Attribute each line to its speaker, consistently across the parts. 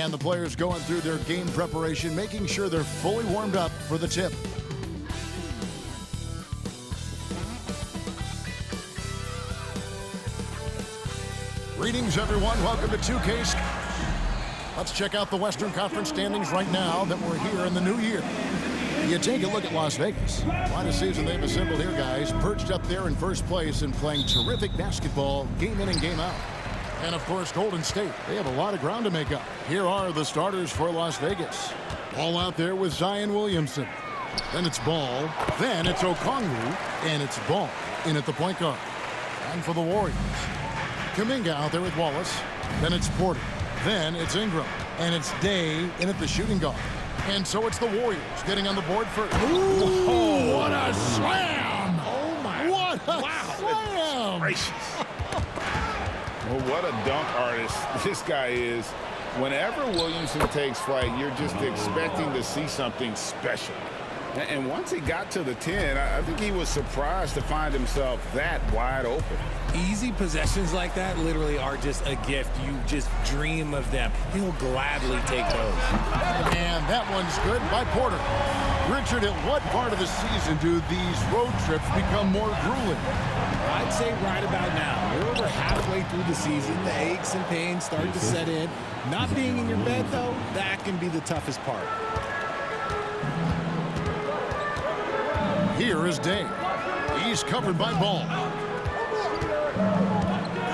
Speaker 1: And the players going through their game preparation, making sure they're fully warmed up for the tip. Greetings, everyone. Welcome to 2K. Let's check out the Western Conference standings right now that we're here in the new year. You take a look at Las Vegas. What a season they've assembled here, guys. Perched up there in first place and playing terrific basketball game in and game out. And, of course, Golden State. They have a lot of ground to make up. Here are the starters for Las Vegas. Ball out there with Zion Williamson. Then it's Ball. Then it's Okongwu. And it's Ball in at the point guard. And for the Warriors, Kuminga out there with Wallace. Then it's Porter. Then it's Ingram. And it's Day in at the shooting guard. And so it's the Warriors getting on the board first. Ooh, oh, what a slam!
Speaker 2: Oh, my.
Speaker 1: What a slam!
Speaker 2: Gracious. Well, what a dunk artist this guy is. Whenever Williamson takes flight, you're just expecting to see something special. And once he got to the 10, I think he was surprised to find himself that wide open.
Speaker 3: Easy possessions like that literally are just a gift. You just dream of them. He'll gladly take those.
Speaker 1: And that one's good by Porter. Richard, at what part of the season do these road trips become more grueling?
Speaker 3: I'd say right about now. We're over halfway through the season. The aches and pains start to set in. Not being in your bed, though, that can be the toughest part.
Speaker 1: Here is Day. He's covered by Ball.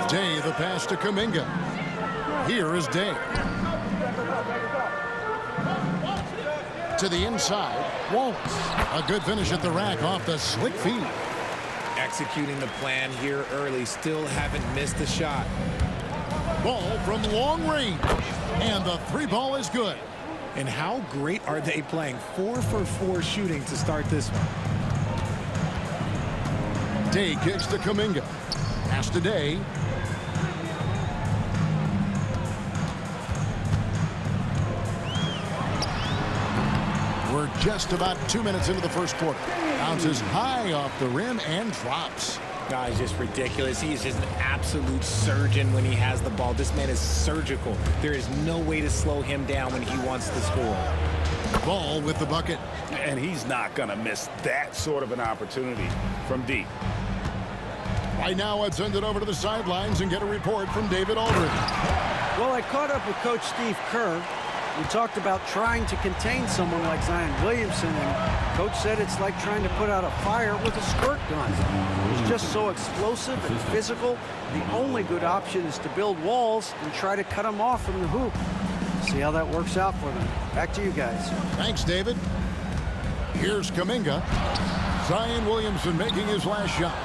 Speaker 1: Day, the pass to Kuminga. Here is Day. To the inside, Wallace. A good finish at the rack off the slick feed.
Speaker 3: Executing the plan here early. Still haven't missed a shot.
Speaker 1: Ball from long range. And the three ball is good.
Speaker 3: And how great are they playing? 4 for 4 shooting to start this one.
Speaker 1: Day kicks to Kuminga. Pass to Day. We're just about 2 minutes into the first quarter. Bounces high off the rim and drops.
Speaker 3: Guy's just ridiculous. He's just an absolute surgeon when he has the ball. This man is surgical. There is no way to slow him down when he wants to score.
Speaker 1: Ball with the bucket.
Speaker 2: And he's not going to miss that sort of an opportunity from deep.
Speaker 1: Right now, let's send it over to the sidelines and get a report from David Aldridge.
Speaker 4: Well, I caught up with Coach Steve Kerr. We talked about trying to contain someone like Zion Williamson, and Coach said it's like trying to put out a fire with a squirt gun. He's just so explosive and physical. The only good option is to build walls and try to cut him off from the hoop. See how that works out for them. Back to you guys.
Speaker 1: Thanks, David. Here's Kuminga. Zion Williamson making his last shot.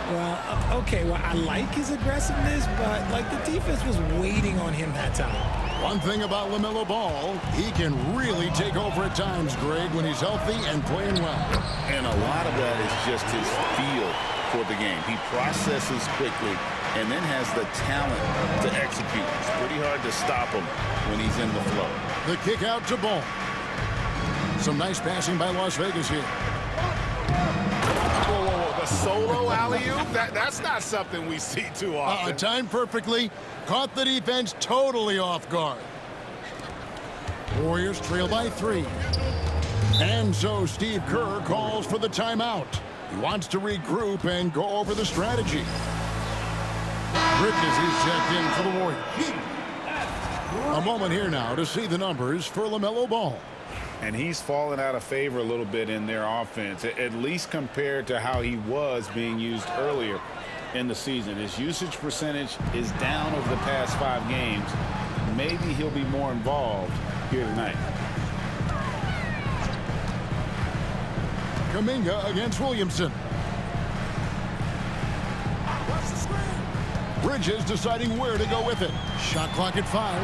Speaker 3: Well, okay, well, I like his aggressiveness, but, like, the defense was waiting on him that time.
Speaker 1: One thing about LaMelo Ball, he can really take over at times, Greg, when he's healthy and playing well.
Speaker 2: And a lot of that is just his feel for the game. He processes quickly and then has the talent to execute. It's pretty hard to stop him when he's in the flow.
Speaker 1: The kick out to Ball. Some nice passing by Las Vegas here.
Speaker 2: Solo alley-oop? That's not something we see too often.
Speaker 1: Timed perfectly. Caught the defense totally off guard. Warriors trail by 3. And so Steve Kerr calls for the timeout. He wants to regroup and go over the strategy. Bridges is checked in for the Warriors. A moment here now to see the numbers for LaMelo Ball.
Speaker 2: And he's fallen out of favor a little bit in their offense, at least compared to how he was being used earlier in the season. His usage percentage is down over the past 5 games. Maybe he'll be more involved here tonight.
Speaker 1: Kuminga against Williamson. Bridges deciding where to go with it. Shot clock at 5.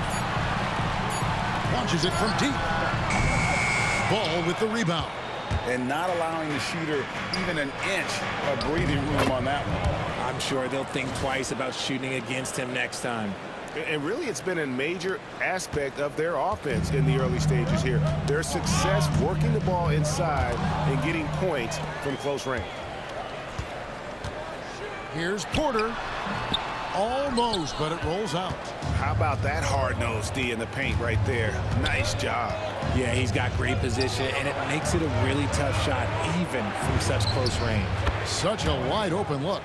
Speaker 1: Launches it from deep. Ball with the rebound.
Speaker 2: And not allowing the shooter even an inch of breathing room on that one.
Speaker 3: I'm sure they'll think twice about shooting against him next time.
Speaker 2: And really, it's been a major aspect of their offense in the early stages here. Their success working the ball inside and getting points from close range.
Speaker 1: Here's Porter. Almost, but it rolls out.
Speaker 2: How about that hard-nosed D in the paint right there? Nice job.
Speaker 3: Yeah, he's got great position, and it makes it a really tough shot, even from such close range.
Speaker 1: Such a wide-open look.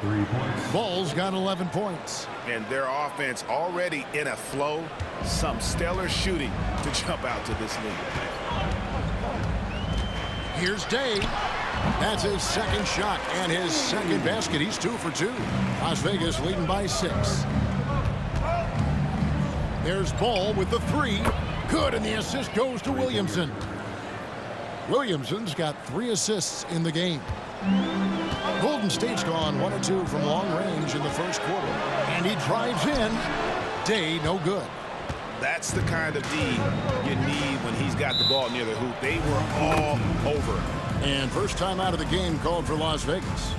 Speaker 1: Ball's got 11 points.
Speaker 2: And their offense already in a flow. Some stellar shooting to jump out to this lead.
Speaker 1: Here's Day. That's his second shot and his second basket. He's 2 for 2. Las Vegas leading by 6. There's Ball with the 3. Good, and the assist goes to Williamson. Williamson's got 3 assists in the game. Golden State's gone 1 or 2 from long range in the first quarter. And he drives in. Day, no good.
Speaker 2: That's the kind of D you need when he's got the ball near the hoop. They were all over.
Speaker 1: And first time out of the game called for Las Vegas.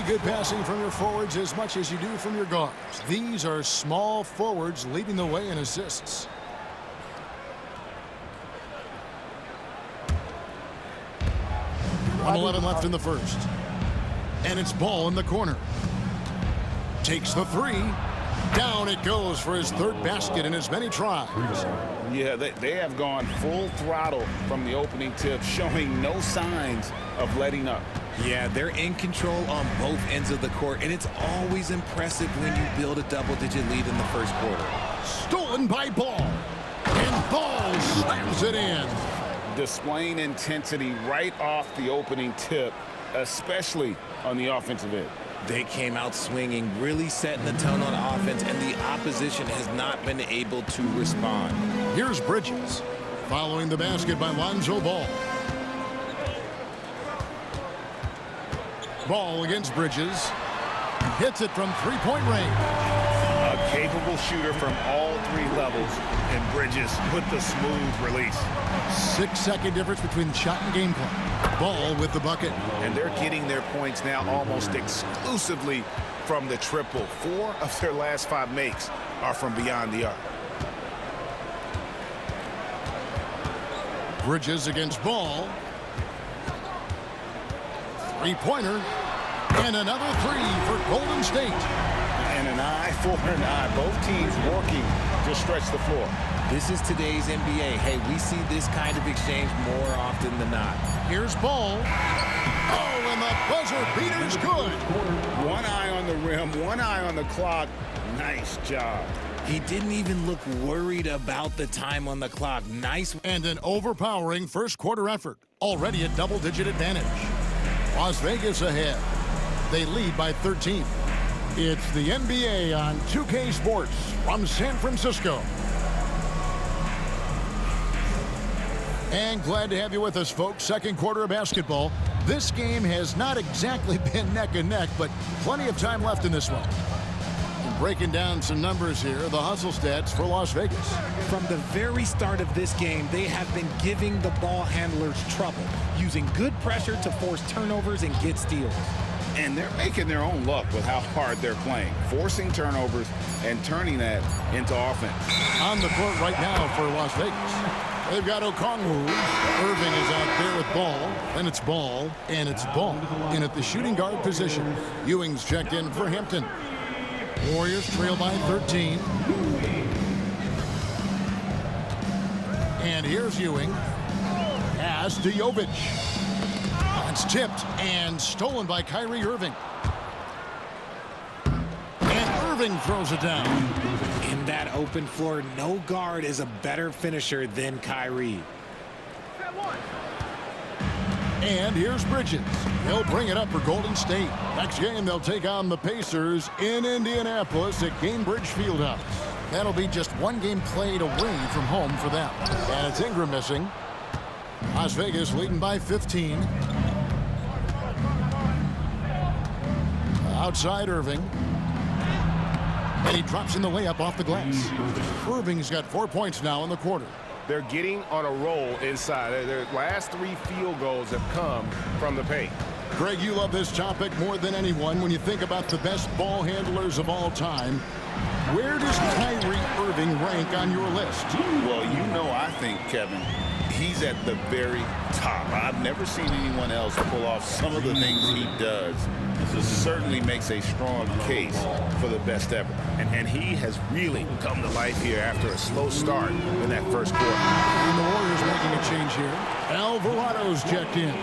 Speaker 1: Good passing from your forwards as much as you do from your guards. These are small forwards leading the way in assists. .11 left in the first. And it's Ball in the corner. Takes the 3. Down it goes for his 3rd basket in as many tries.
Speaker 2: Yeah, they have gone full throttle from the opening tip, showing no signs of letting up.
Speaker 3: Yeah, they're in control on both ends of the court, and it's always impressive when you build a double-digit lead in the first quarter.
Speaker 1: Stolen by Ball. And Ball slams it in.
Speaker 2: Displaying intensity right off the opening tip, especially on the offensive end.
Speaker 3: They came out swinging, really setting the tone on offense, and the opposition has not been able to respond.
Speaker 1: Here's Bridges, following the basket by Lonzo Ball. Ball against Bridges. Hits it from three-point range.
Speaker 2: A capable shooter from all 3 levels, and Bridges with the smooth release.
Speaker 1: 6-second difference between shot and game clock. Ball with the bucket.
Speaker 2: And they're getting their points now almost exclusively from the triple. 4 of their last 5 makes are from beyond the arc.
Speaker 1: Bridges against Ball. Three-pointer. And another 3 for Golden State.
Speaker 2: And an eye for an eye. Both teams working to stretch the floor.
Speaker 3: This is today's NBA. Hey, we see this kind of exchange more often than not.
Speaker 1: Here's Ball. Oh, and the buzzer beater's good.
Speaker 2: One eye on the rim, one eye on the clock. Nice job.
Speaker 3: He didn't even look worried about the time on the clock. Nice.
Speaker 1: And an overpowering first quarter effort. Already a double-digit advantage. Las Vegas ahead. They lead by 13. It's the NBA on 2K Sports from San Francisco. And glad to have you with us, folks. Second quarter of basketball. This game has not exactly been neck and neck, but plenty of time left in this one. And breaking down some numbers here, the hustle stats for Las Vegas.
Speaker 3: From the very start of this game, they have been giving the ball handlers trouble, using good pressure to force turnovers and get steals.
Speaker 2: And they're making their own luck with how hard they're playing, forcing turnovers and turning that into offense.
Speaker 1: On the court right now for Las Vegas. They've got Okongwu. Irving is out there with Ball. Then it's Ball, and it's Ball. In at the shooting guard position. Ewing's checked in for Hampton. Warriors trail by 13. And here's Ewing. Pass to Jovic. It's tipped and stolen by Kyrie Irving. And Irving throws it down.
Speaker 3: In that open floor, no guard is a better finisher than Kyrie.
Speaker 1: And here's Bridges. He'll bring it up for Golden State. Next game, they'll take on the Pacers in Indianapolis at Gainbridge Fieldhouse. That'll be just one game played away from home for them. And it's Ingram missing. Las Vegas leading by 15. Outside Irving. And he drops in the layup off the glass. Irving's got 4 points now in the quarter.
Speaker 5: They're getting on a roll inside. Their last 3 field goals have come from the paint.
Speaker 1: Greg, you love this topic more than anyone. When you think about the best ball handlers of all time, where does Kyrie Irving rank on your list?
Speaker 2: Well, you know, I think, Kevin, he's at the very top. I've never seen anyone else pull off some of the things he does. This certainly makes a strong case for the best ever. And he has really come to life here after a slow start in that first quarter.
Speaker 1: And the Warriors making a change here. Alvarado's checked in.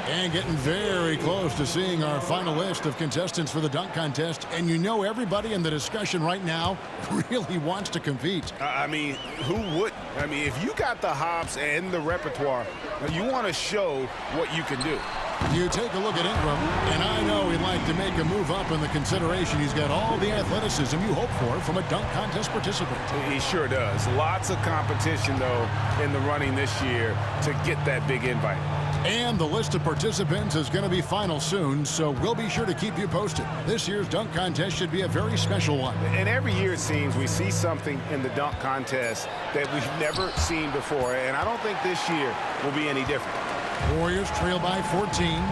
Speaker 1: And getting very close to seeing our final list of contestants for the dunk contest. And you know everybody in the discussion right now really wants to compete.
Speaker 2: I mean, who wouldn't? I mean, if you got the hops and the repertoire, you want to show what you can do.
Speaker 1: You take a look at Ingram, and I know he'd like to make a move up in the consideration. He's got all the athleticism you hope for from a dunk contest participant.
Speaker 2: He sure does. Lots of competition, though, in the running this year to get that big invite.
Speaker 1: And the list of participants is going to be final soon, so we'll be sure to keep you posted. This year's dunk contest should be a very special one.
Speaker 2: And every year, it seems, we see something in the dunk contest that we've never seen before, and I don't think this year will be any different.
Speaker 1: Warriors trail by 14.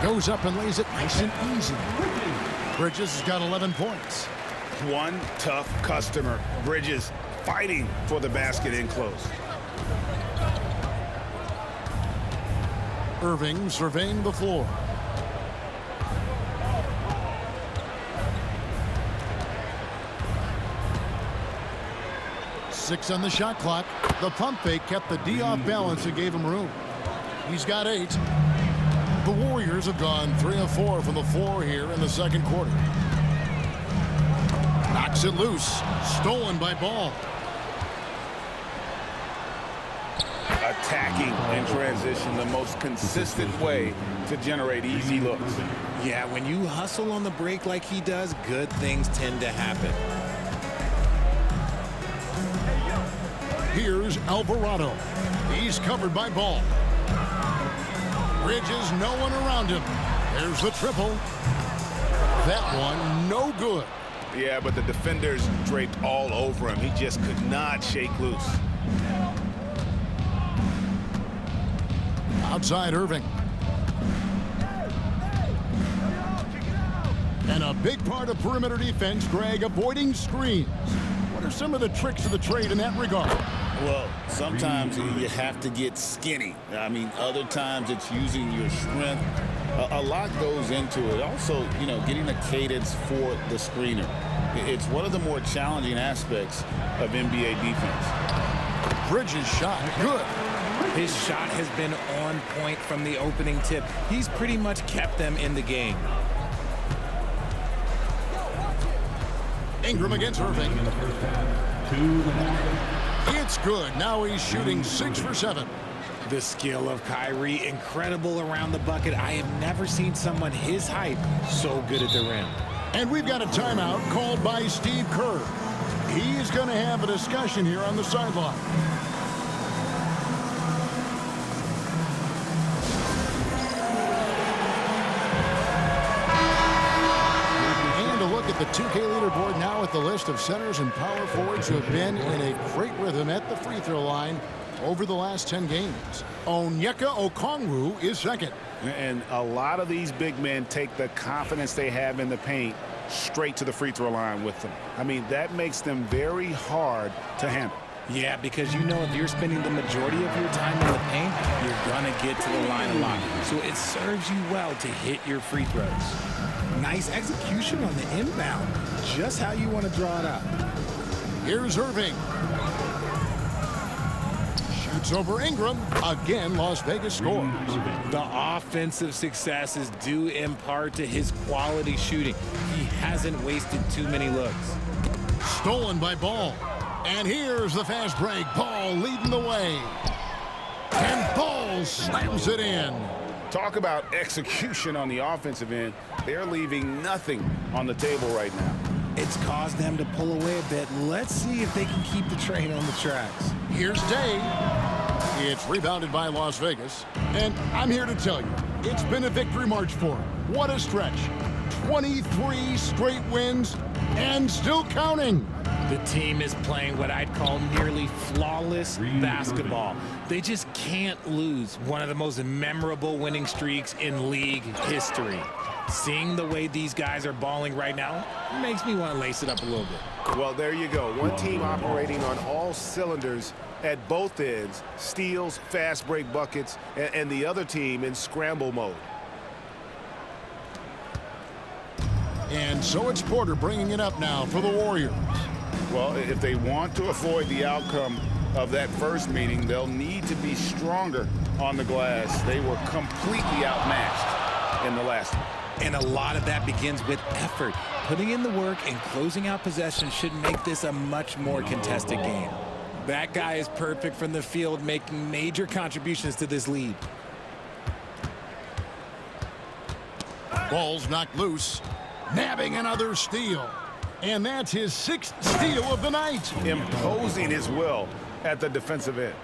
Speaker 1: Goes up and lays it nice and easy. Bridges has got 11 points.
Speaker 2: One tough customer. Bridges fighting for the basket in close.
Speaker 1: Irving surveying the floor. Six on the shot clock. The pump fake kept the D off balance and gave him room. He's got 8. The Warriors have gone 3 of 4 from the floor here in the second quarter. Knocks it loose. Stolen by Ball.
Speaker 2: Attacking in transition, the most consistent way to generate easy looks.
Speaker 3: Yeah, when you hustle on the break like he does, good things tend to happen.
Speaker 1: Here's Alvarado. He's covered by Ball. Bridges, no one around him. There's the triple. That one, no good.
Speaker 2: Yeah, but the defenders draped all over him. He just could not shake loose.
Speaker 1: Outside Irving. And a big part of perimeter defense, Greg, avoiding screens. What are some of the tricks of the trade in that regard?
Speaker 2: Well, sometimes you have to get skinny. I mean, other times it's using your strength. A lot goes into it. Also, you know, getting a cadence for the screener. It's one of the more challenging aspects of NBA defense.
Speaker 1: Bridges shot, good.
Speaker 3: His shot has been on point from the opening tip. He's pretty much kept them in the game.
Speaker 1: Ingram against Irving. It's good. Now he's shooting 6 for 7.
Speaker 3: The skill of Kyrie, incredible around the bucket. I have never seen someone his height so good at the rim.
Speaker 1: And we've got a timeout called by Steve Kerr. He's going to have a discussion here on the sideline. The 2K leaderboard now with the list of centers and power forwards who have been in a great rhythm at the free throw line over the last 10 games. Onyeka Okongwu is second.
Speaker 2: And a lot of these big men take the confidence they have in the paint straight to the free throw line with them. I mean, that makes them very hard to handle.
Speaker 3: Yeah, because you know if you're spending the majority of your time in the paint, you're going to get to the line a lot. So it serves you well to hit your free throws. Nice execution on the inbound. Just how you want to draw it up.
Speaker 1: Here's Irving. Shoots over Ingram. Again, Las Vegas scores.
Speaker 3: The offensive success is due in part to his quality shooting. He hasn't wasted too many looks.
Speaker 1: Stolen by Ball. And here's the fast break. Ball leading the way. And Ball slams it in.
Speaker 2: Talk about execution on the offensive end. They're leaving nothing on the table right now.
Speaker 3: It's caused them to pull away a bit. Let's see if they can keep the train on the tracks.
Speaker 1: Here's Day. It's rebounded by Las Vegas. And I'm here to tell you, it's been a victory march for them. What a stretch. 23 straight wins and still counting.
Speaker 3: The team is playing what I'd call nearly flawless basketball. They just can't lose one of the most memorable winning streaks in league history. Seeing the way these guys are balling right now makes me want to lace it up a little bit.
Speaker 5: Well, there you go. One team operating on all cylinders at both ends, steals, fast break buckets, and the other team in scramble mode.
Speaker 1: And so it's Porter bringing it up now for the Warriors.
Speaker 2: Well, if they want to avoid the outcome of that first meeting, they'll need to be stronger on the glass. They were completely outmatched in the last one.
Speaker 3: And a lot of that begins with effort. Putting in the work and closing out possessions should make this a much more contested game. That guy is perfect from the field, making major contributions to this lead.
Speaker 1: Ball's knocked loose, nabbing another steal. And that's his 6th steal of the night.
Speaker 5: Imposing his will at the defensive end.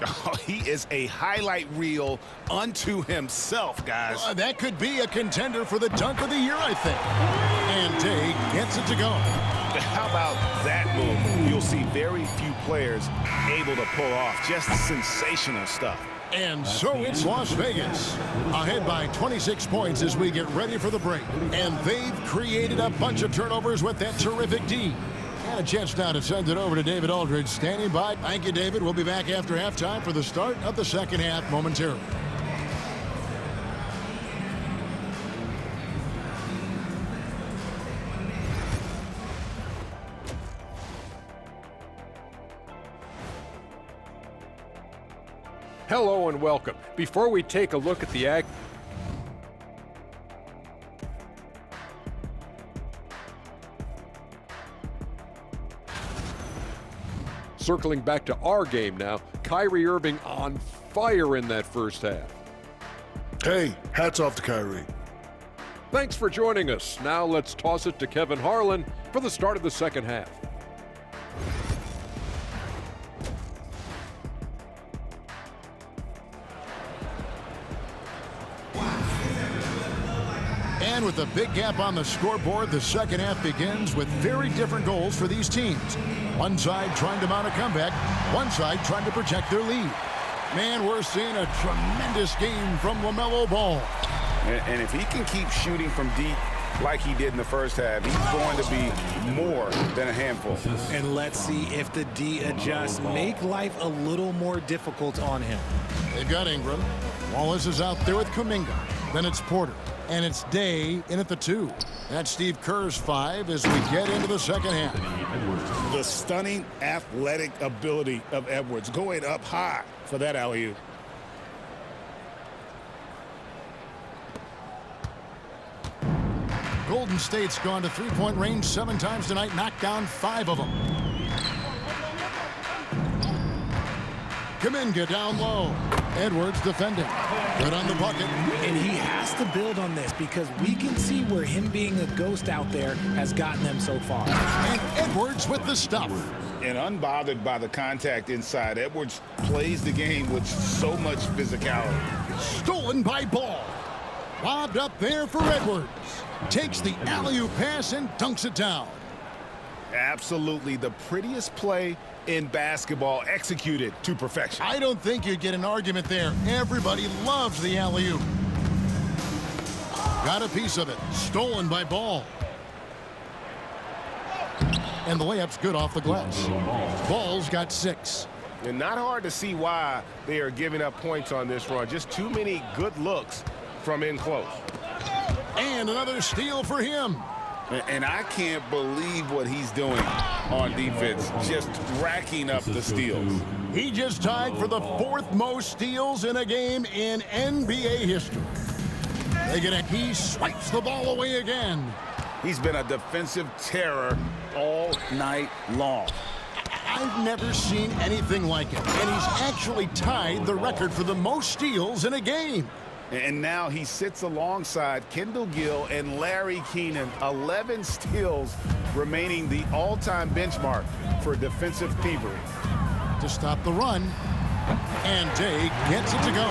Speaker 5: Oh, he is a highlight reel unto himself, guys.
Speaker 1: That could be a contender for the dunk of the year, I think. And Day gets it to go.
Speaker 5: How about that move? You'll see very few players able to pull off just sensational stuff.
Speaker 1: And so it's Las Vegas, ahead by 26 points as we get ready for the break. And they've created a bunch of turnovers with that terrific D. And a chance now to send it over to David Aldridge, standing by. Thank you, David. We'll be back after halftime for the start of the second half momentarily.
Speaker 6: Hello and welcome. Before we take a look at the circling back to our game now, Kyrie Irving on fire in that first half.
Speaker 7: Hey, hats off to Kyrie.
Speaker 6: Thanks for joining us. Now let's toss it to Kevin Harlan for the start of the second half.
Speaker 1: And with a big gap on the scoreboard, the second half begins with very different goals for these teams. One side trying to mount a comeback, one side trying to protect their lead. Man, we're seeing a tremendous game from LaMelo Ball.
Speaker 2: And if he can keep shooting from deep like he did in the first half, he's going to be more than a handful.
Speaker 3: And let's see if the D adjusts, make life a little more difficult on him.
Speaker 1: They've got Ingram. Wallace is out there with Kuminga. Then it's Porter. And it's Day in at the 2. That's Steve Kerr's 5 as we get into the second half.
Speaker 2: The stunning athletic ability of Edwards going up high for that alley-oop.
Speaker 1: Golden State's gone to three-point range 7 times tonight, knocked down 5 of them. Kuminga down low. Edwards defending. Good on the bucket.
Speaker 3: And he has to build on this because we can see where him being a ghost out there has gotten them so far.
Speaker 1: And Edwards with the stuff.
Speaker 2: And unbothered by the contact inside, Edwards plays the game with so much physicality.
Speaker 1: Stolen by Ball. Lobbed up there for Edwards. Takes the alley-oop pass and dunks it down.
Speaker 5: Absolutely the prettiest play in basketball, executed to perfection.
Speaker 1: I don't think you'd get an argument there. Everybody loves the alley-oop. Got a piece of it. Stolen by Ball. And the layup's good off the glass. Ball's got 6.
Speaker 5: And not hard to see why they are giving up points on this run. Just too many good looks from in close.
Speaker 1: And another steal for him.
Speaker 2: And I can't believe what he's doing on defense, just racking up the steals.
Speaker 1: He just tied for the 4th most steals in a game in NBA history. He swipes the ball away again.
Speaker 2: He's been a defensive terror all night long.
Speaker 1: I've never seen anything like it. And he's actually tied the record for the most steals in a game.
Speaker 2: And now he sits alongside Kendall Gill and Larry Keenan. 11 steals, remaining the all-time benchmark for defensive thievery.
Speaker 1: To stop the run, and Day gets it to go.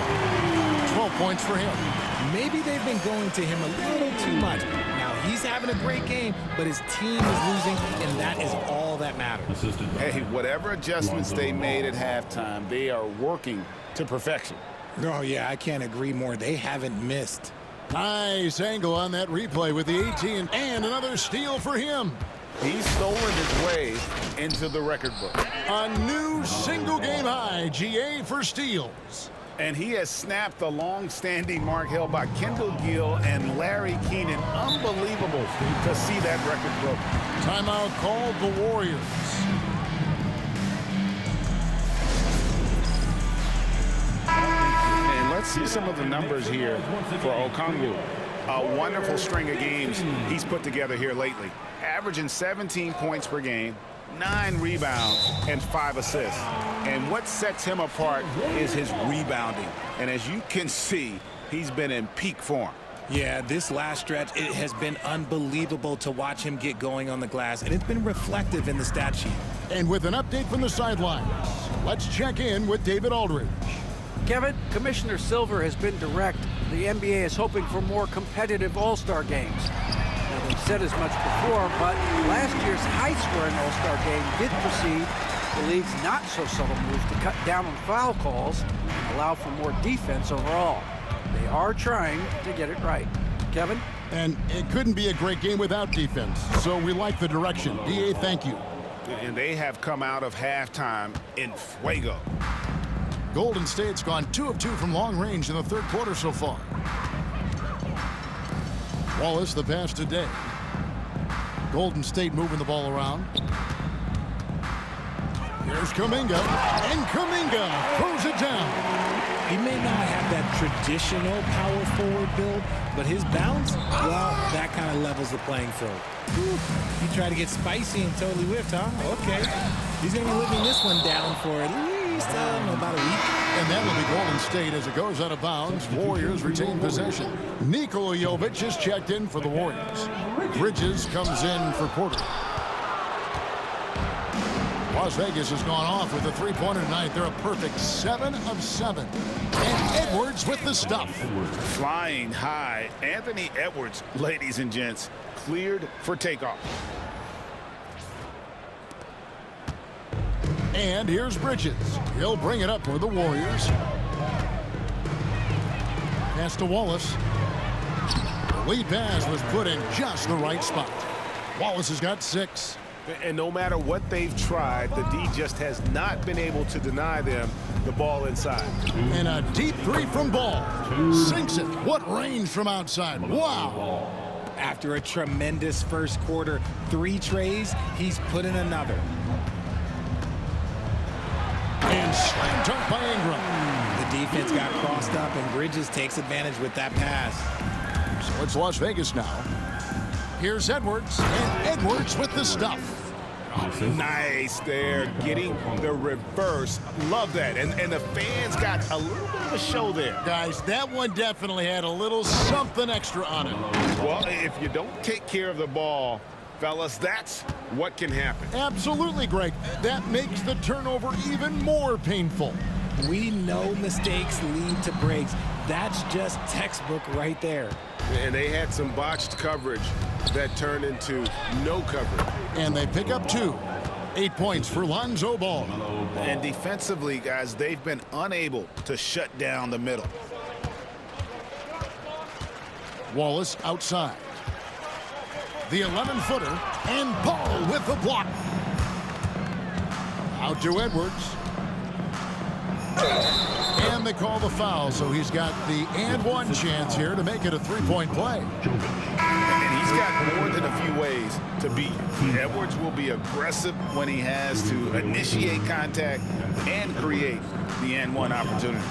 Speaker 1: 12 points for him.
Speaker 3: Maybe they've been going to him a little too much. Now He's having a great game, but his team is losing, and that is all that matters.
Speaker 2: Hey, whatever adjustments they made at halftime, they are working to perfection.
Speaker 3: Oh, yeah, I can't agree more. They haven't missed.
Speaker 1: Nice angle on that replay with the 18, and another steal for him.
Speaker 2: He's stolen his way into the record book.
Speaker 1: A new single-game high, GA, for steals.
Speaker 2: And he has snapped the long-standing mark held by Kendall Gill and Larry Keenan. Unbelievable to see that record broken.
Speaker 1: Timeout called the Warriors.
Speaker 2: And let's see some of the numbers here for Okongwu. A wonderful string of games he's put together here lately. Averaging 17 points per game, 9 rebounds, and 5 assists. And what sets him apart is his rebounding. And as you can see, he's been in peak form.
Speaker 3: Yeah, this last stretch, it has been unbelievable to watch him get going on the glass, and it's been reflective in the stat sheet.
Speaker 1: And with an update from the sidelines, let's check in with David Aldridge.
Speaker 4: Kevin, Commissioner Silver has been direct. The NBA is hoping for more competitive All-Star games. Now, they've said as much before, but last year's high-scoring All-Star game did precede the league's not-so-subtle move to cut down on foul calls and allow for more defense overall. They are trying to get it right. Kevin?
Speaker 1: And it couldn't be a great game without defense, so we like the direction. DA, thank you.
Speaker 2: And they have come out of halftime in fuego.
Speaker 1: Golden State's gone 2 of 2 from long range in the third quarter so far. Wallace, the pass today. Golden State moving the ball around. Here's Kuminga, and Kuminga throws it down.
Speaker 3: He may not have that traditional power forward build, but his bounce, well, that kind of levels the playing field. Whew. You try to get spicy and totally whiffed, huh? Okay. He's going to be living this one down for at least, about a week.
Speaker 1: And that will be Golden State as it goes out of bounds. Warriors retain possession. Nikola Jovic is checked in for the Warriors. Bridges comes in for Porter. Las Vegas has gone off with a three-pointer tonight. They're a perfect 7 of 7. And Edwards with the stuff.
Speaker 2: Flying high, Anthony Edwards, ladies and gents, cleared for takeoff.
Speaker 1: And here's Bridges. He'll bring it up for the Warriors. Pass to Wallace. The lead pass was put in just the right spot. Wallace has got 6.
Speaker 5: And no matter what they've tried, the D just has not been able to deny them the ball inside.
Speaker 1: And a deep 3 from Ball. Sinks it. What range from outside. Wow.
Speaker 3: After a tremendous first quarter, 3 trays, he's put in another.
Speaker 1: And slam dunk by Ingram.
Speaker 3: The defense got crossed up, and Bridges takes advantage with that pass.
Speaker 1: So it's Las Vegas now. Here's Edwards, and Edwards with the stuff.
Speaker 2: Nice there, getting the reverse. Love that. And the fans got a little bit of a show there.
Speaker 1: Guys, that one definitely had a little something extra on it.
Speaker 2: Well, if you don't take care of the ball, fellas, that's what can happen.
Speaker 1: Absolutely, Greg. That makes the turnover even more painful.
Speaker 3: We know mistakes lead to breaks. That's just textbook right there.
Speaker 5: And they had some botched coverage that turned into no coverage.
Speaker 1: And they pick up 2. 8 points for Lonzo Ball.
Speaker 2: And defensively, guys, they've been unable to shut down the middle.
Speaker 1: Wallace outside. The 11-footer, and Ball with the block. Out to Edwards. And they call the foul, so he's got the and one chance here to make it a 3-point play.
Speaker 2: And he's got more than a few ways to beat. Edwards will be aggressive when he has to initiate contact and create the and one opportunity.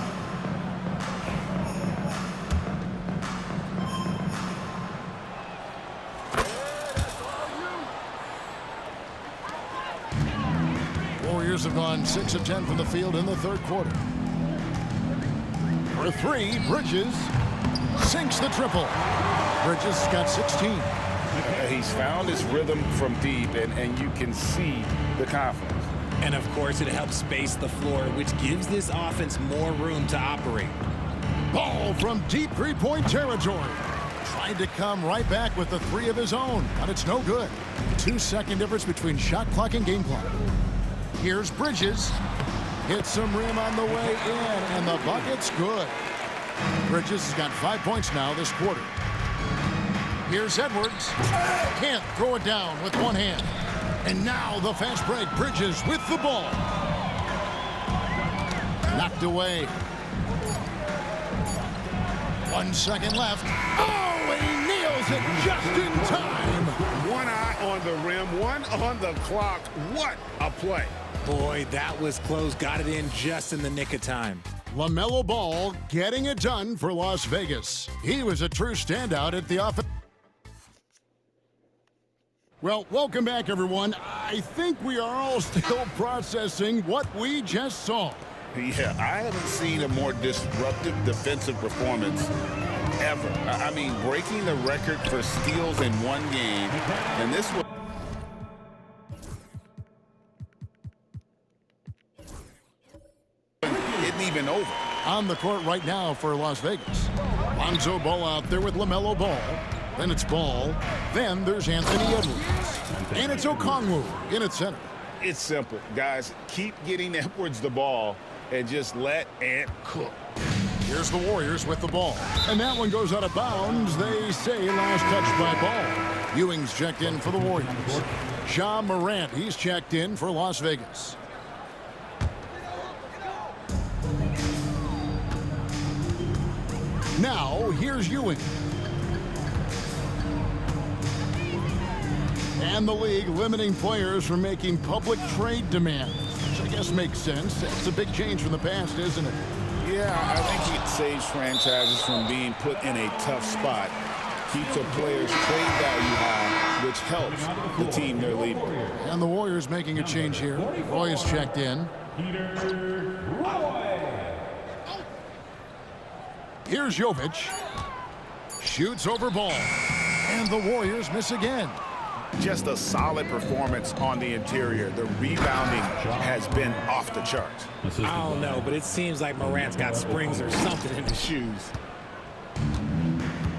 Speaker 1: Warriors have gone 6 of 10 from the field in the third quarter. For 3, Bridges sinks the triple. Bridges got 16.
Speaker 2: He's found his rhythm from deep, and you can see the confidence.
Speaker 3: And of course, it helps space the floor, which gives this offense more room to operate.
Speaker 1: Ball from deep 3-point territory. Tried to come right back with the three of his own, but it's no good. 2-second difference between shot clock and game clock. Here's Bridges. Hits some rim on the way in, and the bucket's good. Bridges has got 5 points now this quarter. Here's Edwards. Can't throw it down with one hand. And now the fast break. Bridges with the ball. Knocked away. 1 second left. Oh, he nails it just in time.
Speaker 2: One eye on the rim, one on the clock. What a play.
Speaker 3: Boy, that was close. Got it in just in the nick of time.
Speaker 1: LaMelo Ball getting it done for Las Vegas. He was a true standout at the offense. Well, welcome back, everyone. I think we are all still processing what we just saw.
Speaker 2: Yeah, I haven't seen a more disruptive defensive performance ever. I mean, breaking the record for steals in one game, and this was... isn't even over.
Speaker 1: On the court right now for Las Vegas. Lonzo Ball out there with LaMelo Ball. Then it's Ball. Then there's Anthony Edwards. And it's Okongwu in its center.
Speaker 2: It's simple, guys. Keep getting Edwards the ball and just let Ant cook.
Speaker 1: Here's the Warriors with the ball. And that one goes out of bounds. They say last touch by Ball. Ewing's checked in for the Warriors. Ja Morant, he's checked in for Las Vegas. Now, here's Ewing. And the league limiting players from making public trade demands, which I guess makes sense. It's a big change from the past, isn't it?
Speaker 2: Yeah, I think it saves franchises from being put in a tough spot. Keeps a player's trade value high, which helps the team they're leaving.
Speaker 1: And the Warriors making a change here. Roy is checked in. Here's Jovic. Shoots over Ball. And the Warriors miss again.
Speaker 5: Just a solid performance on the interior. The rebounding has been off the charts.
Speaker 3: I don't know, but it seems like Morant's got springs or something in his shoes.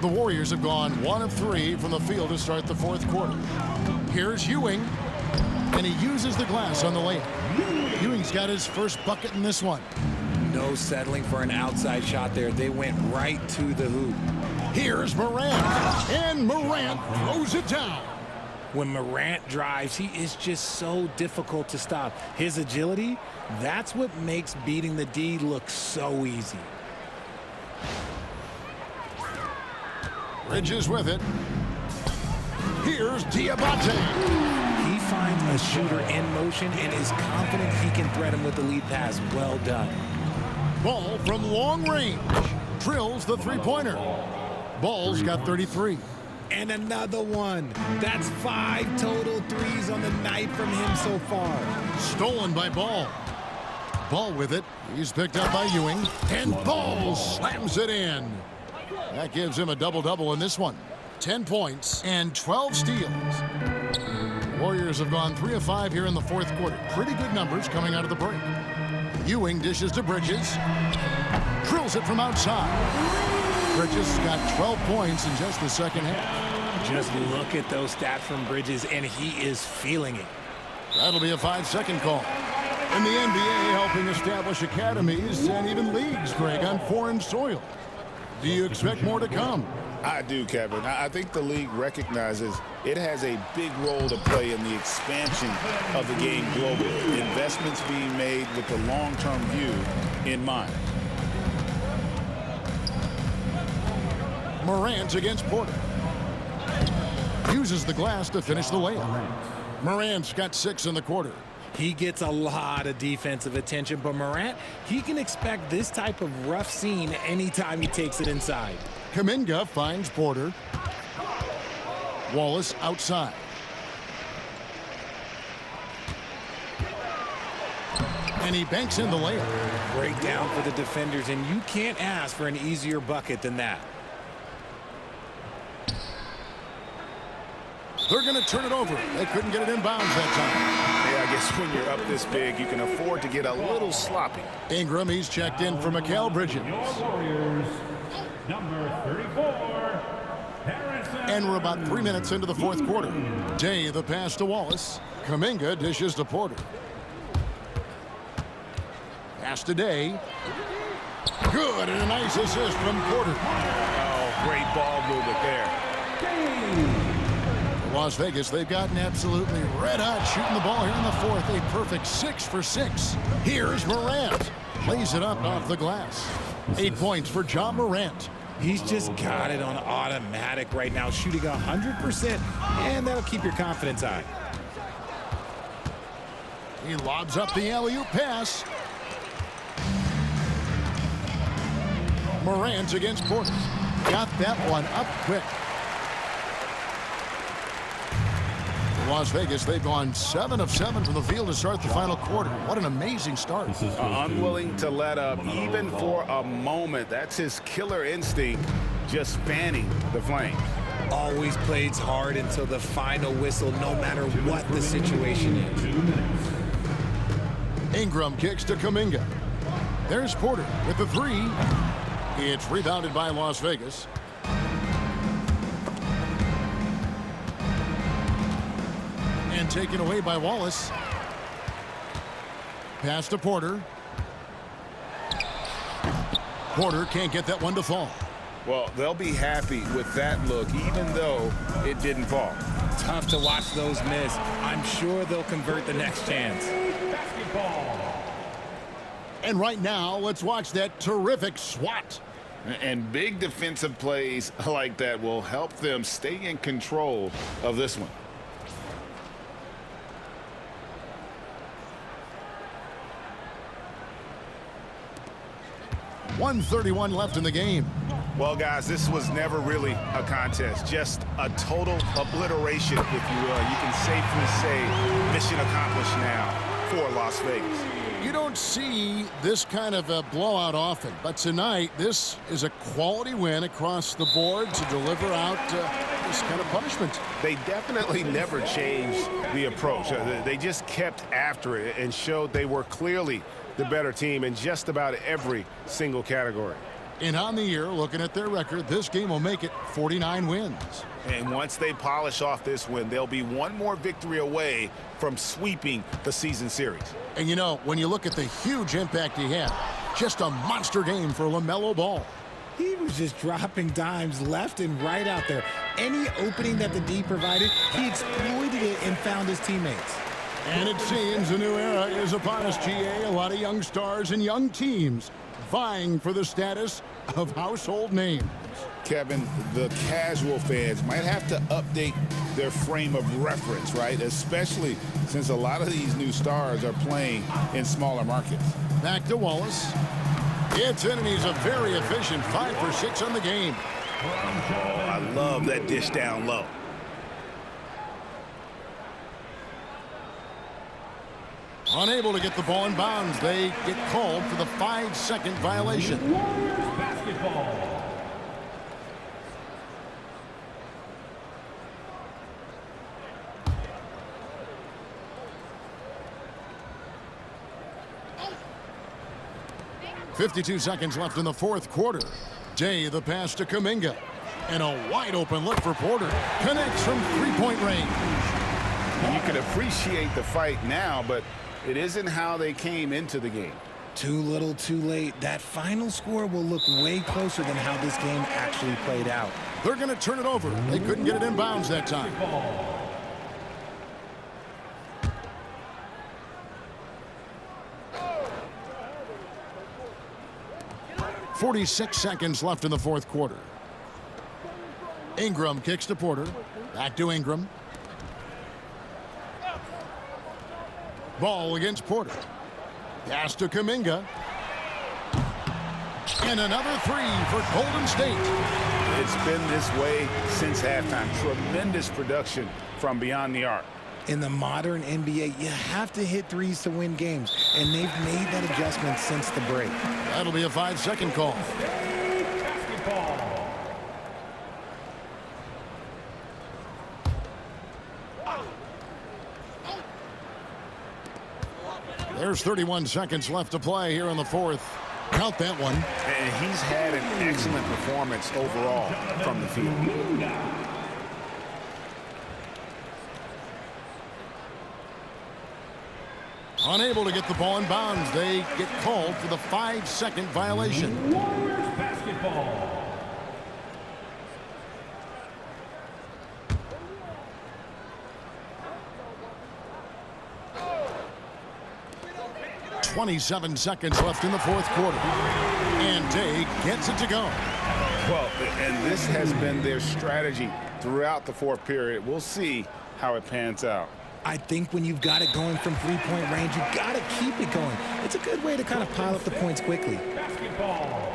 Speaker 1: The Warriors have gone 1 of 3 from the field to start the fourth quarter. Here's Ewing. And he uses the glass on the layup. Ewing's got his first bucket in this one.
Speaker 3: No settling for an outside shot there. They went right to the hoop.
Speaker 1: Here's Morant. And Morant throws it down.
Speaker 3: When Morant drives, he is just so difficult to stop. His agility, that's what makes beating the D look so easy.
Speaker 1: Bridges with it. Here's Diabate.
Speaker 3: He finds a shooter in motion and is confident he can thread him with the lead pass. Well done.
Speaker 1: Ball from long range. Drills the three-pointer. Ball's got 33.
Speaker 3: And another one. That's 5 total threes on the night from him so far.
Speaker 1: Stolen by Ball. Ball with it. He's picked up by Ewing. And Ball slams it in. That gives him a double-double in this one. 10 points and 12 steals. Warriors have gone 3 of 5 here in the fourth quarter. Pretty good numbers coming out of the break. Ewing dishes to Bridges. Drills it from outside. Bridges got 12 points in just the second half.
Speaker 3: Just look at those stats from Bridges, and he is feeling it.
Speaker 1: That'll be a 5-second call. In the NBA, helping establish academies and even leagues, Greg, on foreign soil. Do you expect more to come?
Speaker 2: I do, Kevin. I think the league recognizes it has a big role to play in the expansion of the game globally. Investments being made with the long-term view in mind.
Speaker 1: Morant against Porter. Uses the glass to finish the layup. Morant's got 6 in the quarter.
Speaker 3: He gets a lot of defensive attention, but Morant, he can expect this type of rough scene anytime he takes it inside.
Speaker 1: Kuminga finds Porter. Wallace outside. And he banks in the layup.
Speaker 3: Breakdown for the defenders, and you can't ask for an easier bucket than that.
Speaker 1: They're going to turn it over. They couldn't get it in bounds that time.
Speaker 5: Yeah, I guess when you're up this big, you can afford to get a little sloppy.
Speaker 1: Ingram, he's checked in for Mikal Bridges.
Speaker 8: Your Warriors, number 34,
Speaker 1: And we're about 3 minutes into the fourth quarter. Day the pass to Wallace. Kuminga dishes to Porter. Pass to Day. Good, and a nice assist from Porter.
Speaker 5: Oh, great ball movement there.
Speaker 1: Las Vegas, they've gotten absolutely red hot shooting the ball here in the fourth. A perfect 6 for 6. Here's Morant. Plays it up off the glass. 8 points for John Morant.
Speaker 3: He's just got it on automatic right now, shooting 100%, and that'll keep your confidence high.
Speaker 1: He lobs up the alley-oop pass. Morant against Porter. Got that one up quick. Las Vegas, they've gone 7 of 7 from the field to start the final quarter. What an amazing start.
Speaker 2: Unwilling to let up even for a moment. That's his killer instinct, just fanning the flame.
Speaker 3: Always plays hard until the final whistle, no matter what the situation is.
Speaker 1: Ingram kicks to Kuminga. There's Porter with the three. It's rebounded by Las Vegas. And taken away by Wallace. Pass to Porter. Porter can't get that one to fall.
Speaker 2: Well, they'll be happy with that look, even though it didn't fall.
Speaker 3: Tough to watch those miss. I'm sure they'll convert the next chance.
Speaker 1: And right now, let's watch that terrific swat.
Speaker 2: And big defensive plays like that will help them stay in control of this one.
Speaker 1: .131 left in the game.
Speaker 5: Well, guys, this was never really a contest, just a total obliteration, if you will. You can safely say mission accomplished now for Las Vegas.
Speaker 1: You don't see this kind of a blowout often, but tonight this is a quality win across the board to deliver out this kind of punishment.
Speaker 5: They definitely never changed the approach. They just kept after it and showed they were clearly the better team in just about every single category.
Speaker 1: And on the year, looking at their record, this game will make it 49 wins.
Speaker 5: And once they polish off this win, they'll be one more victory away from sweeping the season series.
Speaker 1: And you know, when you look at the huge impact he had, just a monster game for LaMelo Ball.
Speaker 3: He was just dropping dimes left and right out there. Any opening that the D provided, he exploited it and found his teammates.
Speaker 1: And it seems a new era is upon us, GA. A lot of young stars and young teams vying for the status of household names.
Speaker 2: Kevin, the casual fans might have to update their frame of reference, right? Especially since a lot of these new stars are playing in smaller markets.
Speaker 1: Back to Wallace. It's in, and he's a very efficient 5 for 6 on the game.
Speaker 5: Oh, I love that dish down low.
Speaker 1: Unable to get the ball in bounds. They get called for the 5-second violation.
Speaker 8: Basketball.
Speaker 1: .52 seconds left in the fourth quarter. Day the pass to Kuminga. And a wide open look for Porter. Connects from three-point range.
Speaker 2: You can appreciate the fight now, but it isn't how they came into the game.
Speaker 3: Too little, too late. That final score will look way closer than how this game actually played out.
Speaker 1: They're going to turn it over. They couldn't get it in bounds that time. 46 seconds left in the fourth quarter. Ingram kicks to Porter. Back to Ingram. Ball against Porter. Pass to Kuminga. And another three for Golden State.
Speaker 2: It's been this way since halftime. Tremendous production from beyond the arc.
Speaker 3: In the modern NBA, you have to hit threes to win games, and they've made that adjustment since the break.
Speaker 1: That'll be a 5-second call.
Speaker 8: Basketball.
Speaker 1: There's 31 seconds left to play here in the fourth. Count that one.
Speaker 5: And he's had an excellent performance overall from the field.
Speaker 1: Unable to get the ball in bounds. They get called for the 5-second violation.
Speaker 8: Warriors basketball.
Speaker 1: .27 seconds left in the fourth quarter. And Day gets it to go.
Speaker 2: Well, and this has been their strategy throughout the fourth period. We'll see how it pans out.
Speaker 3: I think when you've got it going from three-point range, you've got to keep it going. It's a good way to kind of pile up the points quickly.
Speaker 8: Basketball.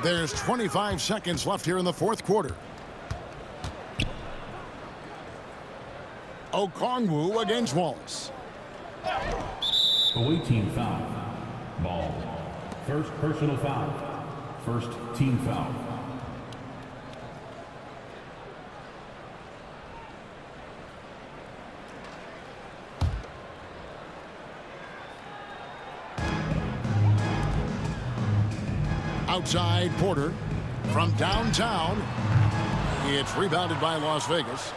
Speaker 1: There's 25 seconds left here in the fourth quarter. Okongwu against Wallace.
Speaker 8: Away team foul. Ball. First personal foul. First team foul.
Speaker 1: Outside Porter from downtown. It's rebounded by Las Vegas.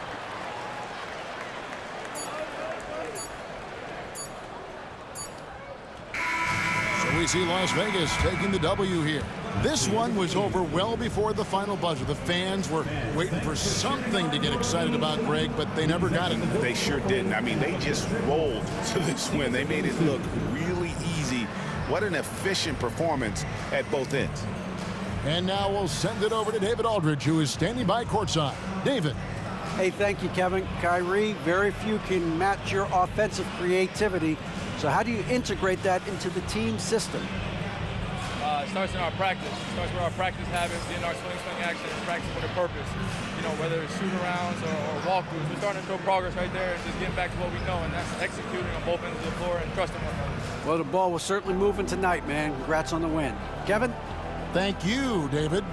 Speaker 1: So we see Las Vegas taking the W here. This one was over well before the final buzzer. The fans were waiting for something to get excited about, Greg, but they never got it.
Speaker 5: They sure didn't. I mean, they just rolled to this win. They made it look really easy. What an efficient performance at both ends.
Speaker 1: And now we'll send it over to David Aldridge, who is standing by courtside. David.
Speaker 4: Hey, thank you, Kevin. Kyrie, very few can match your offensive creativity. So how do you integrate that into the team system?
Speaker 9: It starts in our practice. It starts with our practice habits, in our swing actions, practice with a purpose. You know, whether it's shoot-arounds or walkthroughs, we're starting to show progress right there and just getting back to what we know, and that's executing on both ends of the floor and trusting one another.
Speaker 4: Well, the ball was certainly moving tonight, man. Congrats on the win. Kevin?
Speaker 1: Thank you, David.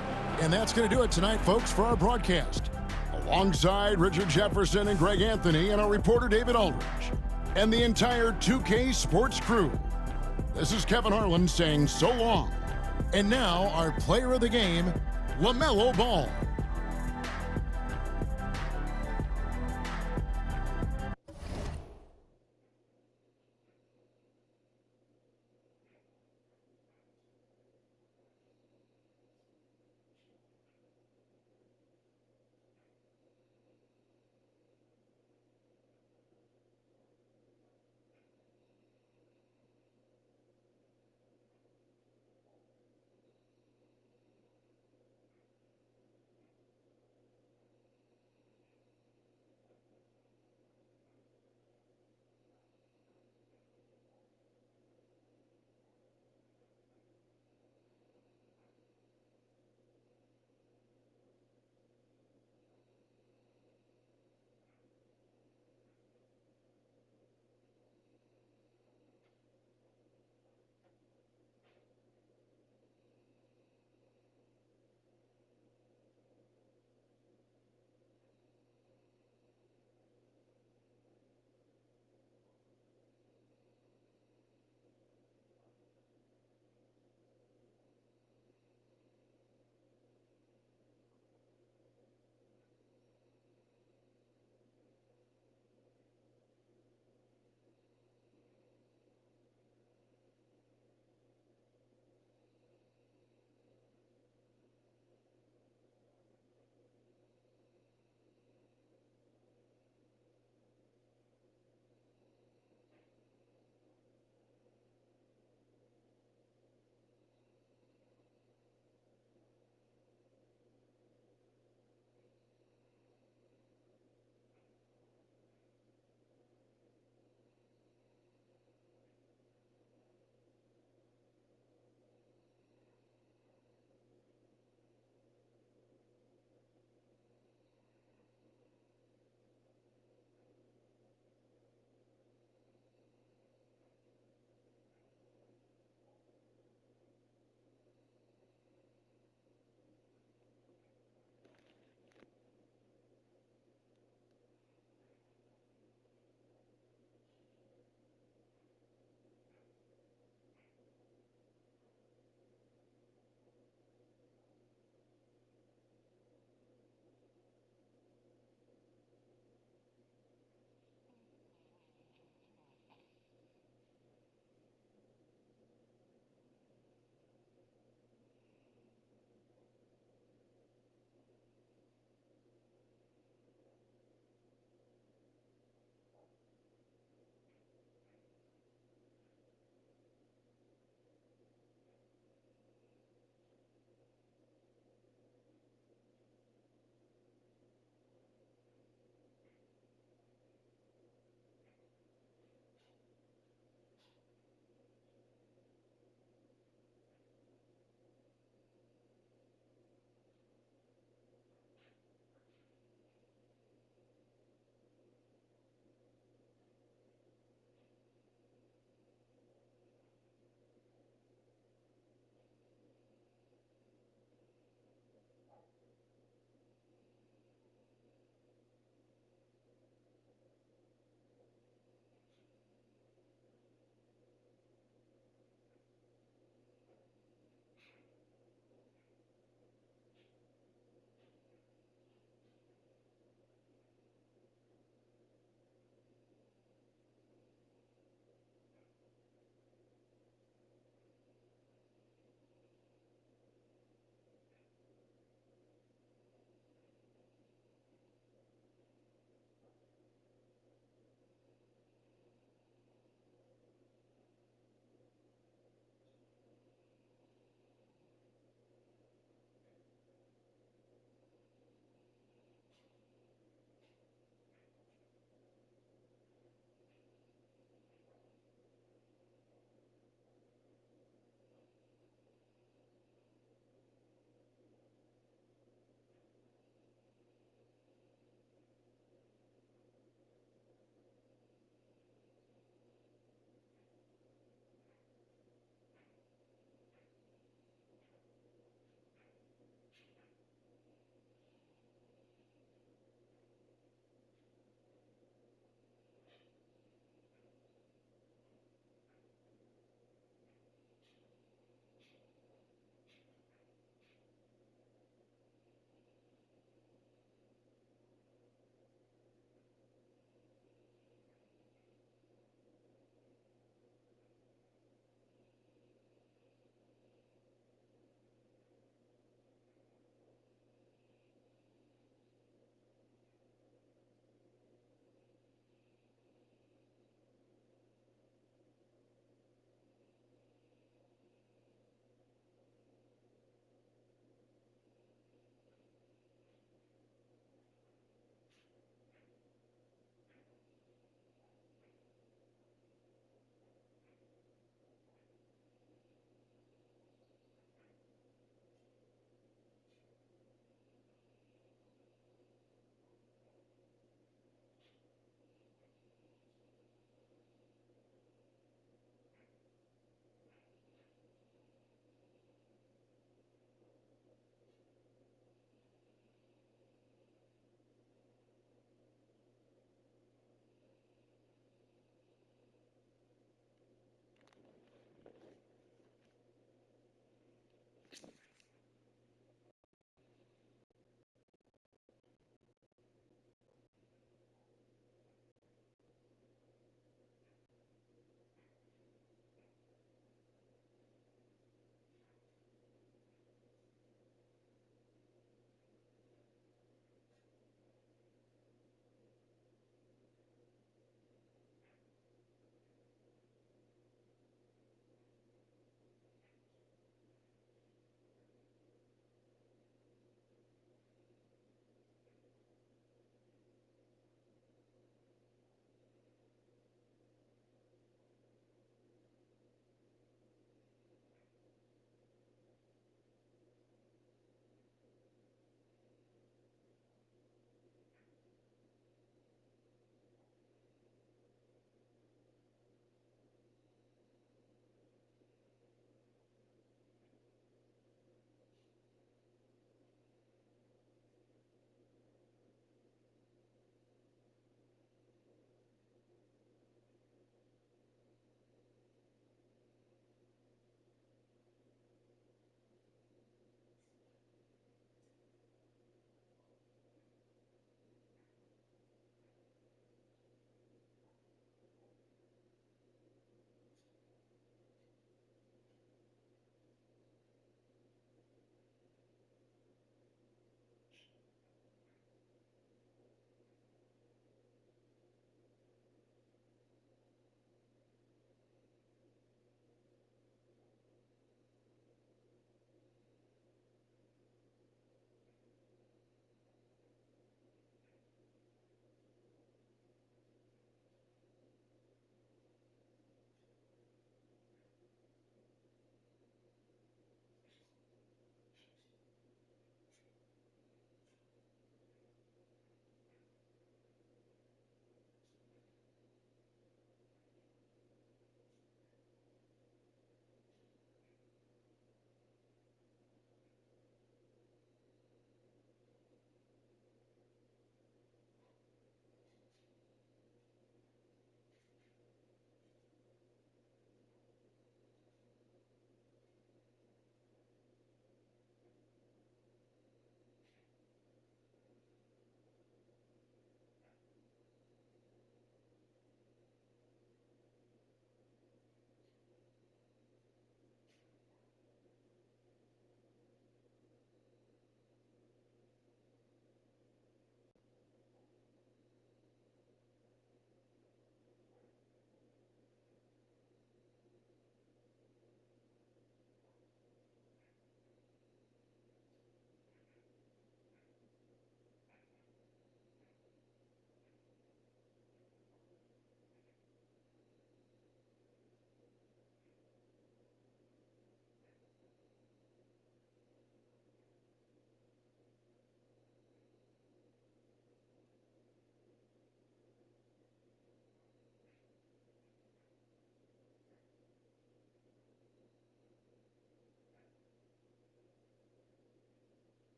Speaker 1: And that's going to do it tonight, folks, for our broadcast. Alongside Richard Jefferson and Greg Anthony and our reporter, David Aldridge, and the entire 2K Sports crew. This is Kevin Harlan saying so long. And now, our player of the game, LaMelo Ball.